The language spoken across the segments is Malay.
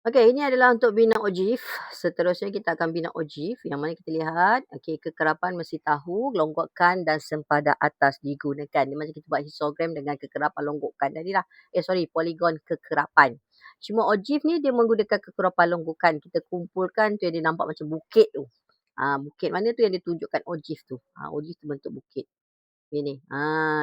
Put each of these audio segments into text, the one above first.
Okey, ini adalah untuk bina OJIF. Seterusnya kita akan bina OJIF yang mana kita lihat, okey, kekerapan mesti tahu, longgokan dan sempadan atas digunakan. Dia macam kita buat histogram dengan kekerapan longgokan tadilah. Poligon kekerapan. Cuma OJIF ni dia menggunakan kekerapan longgokan. Kita kumpulkan tu yang dia nampak macam bukit tu. Bukit mana tu yang ditunjukkan OJIF tu. OJIF tu bentuk bukit. Ini.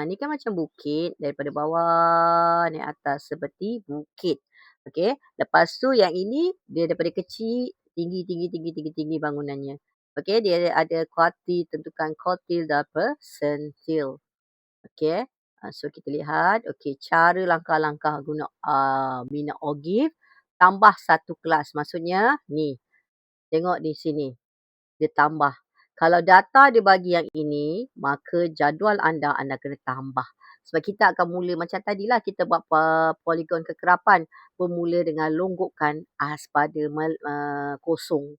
Ni kan macam bukit daripada bawah naik atas seperti bukit. Okey. Lepas tu yang ini dia daripada kecil tinggi bangunannya. Okey, dia ada kuartil, tentukan kuartil dan persentil. Okey. So kita lihat, okey, cara langkah-langkah guna bina OGIF tambah satu kelas. Maksudnya ni. Tengok di sini. Dia tambah. Kalau data dia bagi yang ini, maka jadual anda kena tambah. Sebab kita akan mula macam tadilah kita buat poligon kekerapan. Bermula dengan longgokan pada kosong.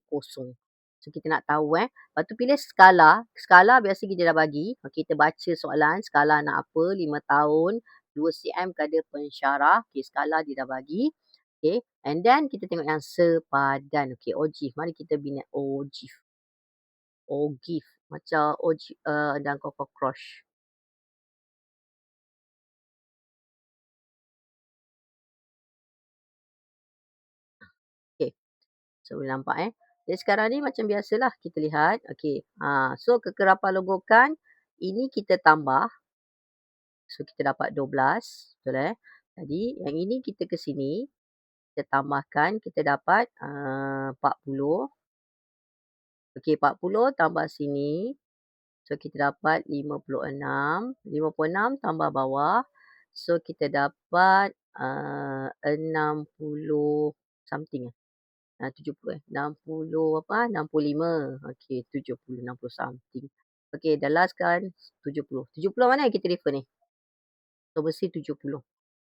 So kita nak tahu Lepas tu pilih skala. Skala biasa kita dah bagi. Kita baca soalan. Skala nak apa? 5 tahun. 2 cm kadar pensyarah. Skala dia dah bagi. And then kita tengok yang sepadan. OJIF. Mari kita bina OJIF. OGIF macam dan cockroach. Okey. So boleh nampak Jadi sekarang ni macam biasalah kita lihat. Okey. So kekerapan longgokan ini kita tambah. So kita dapat 12. Betul Jadi yang ini kita ke sini. Kita tambahkan kita dapat 40. Okey, 40 tambah sini. So kita dapat 56. 56 tambah bawah. So kita dapat 60 something 70 60 apa 65. Okey, 70 60 something. Okey, dah last kan 70. 70 mana yang kita refer ni? So mesti 70.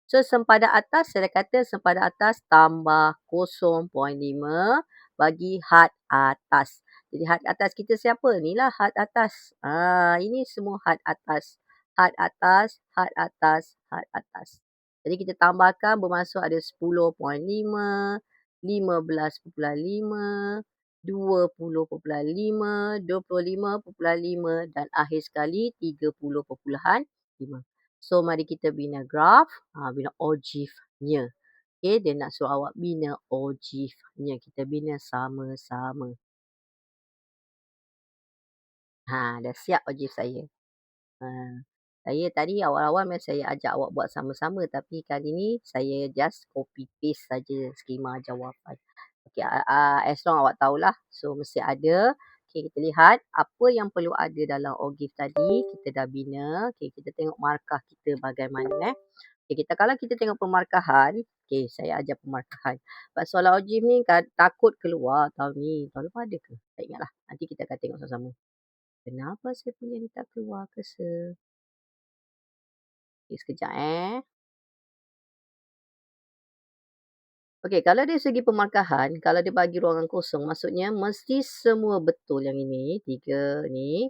So sempadan atas, saya dah kata sempadan atas tambah 0.5 bagi had atas. Jadi had atas kita siapa? Inilah had atas. Ini semua had atas. Had atas, had atas, had atas. Jadi kita tambahkan bermasuk ada 10.5, 15.5, 20.5, 25.5 dan akhir sekali 30.5. So, mari kita bina graf, bina OJIF-nya. Okey, dia nak suruh awak bina OJIF-nya. Kita bina sama-sama. Dah siap OJIF saya. Saya tadi awal-awal memang saya ajak awak buat sama-sama. Tapi kali ni saya just copy paste saja skema jawapan. Okey, as long awak tahulah. So, mesti ada. Okey, kita lihat apa yang perlu ada dalam OJIF tadi. Kita dah bina. Okey, kita tengok markah kita bagaimana. Okey, kalau kita tengok pemarkahan. Okey, saya ajar pemarkahan. Sebab soalan OJIF ni takut keluar tahun ni. Tahun lepas ada ke? Tak ingatlah. Nanti kita akan tengok sama-sama. Kenapa saya punya ni tak keluar ke Okey, sekejap Okey, kalau dari segi pemarkahan, kalau dia bagi ruangan kosong, maksudnya mesti semua betul yang ini. 3 ni.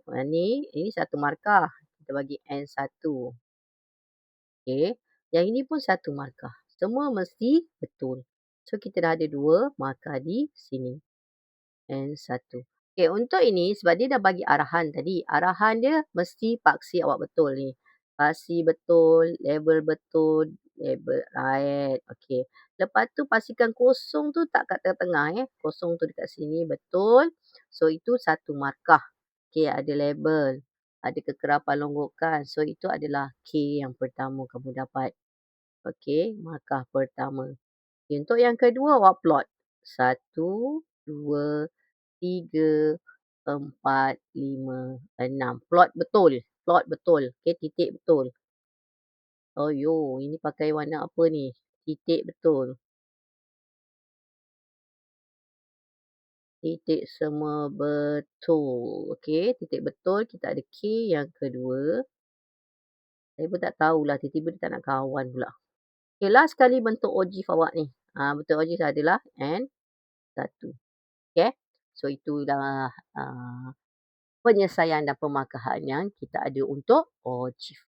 Ini satu markah. Kita bagi N1. Okey. Yang ini pun satu markah. Semua mesti betul. So, kita dah ada 2 markah di sini. N1. Okey, untuk ini sebab dia dah bagi arahan tadi. Arahan dia mesti paksi awak betul ni. Paksi betul, label betul, label right. Okey. Lepas tu pastikan kosong tu tak kat tengah-tengah Kosong tu dekat sini betul. So itu satu markah. Okey, ada label. Ada kekerapan longgokan. So itu adalah K yang pertama kamu dapat. Okey, markah pertama. Okay, untuk yang kedua awak plot. 1, 2, 3, 4, 5, 6. Plot betul. Plot betul. Okey, titik betul. Oh yo, ini pakai warna apa ni? Titik betul. Titik semua betul. Okey, titik betul. Kita ada K yang kedua. Saya pun tak tahulah. Tiba-tiba dia tak nak kawan pula. Okey, last sekali bentuk OJIF awak ni. Bentuk OJIF adalah N1. Okey. So, itulah penyelesaian dan pemarkahan yang kita ada untuk OJIF.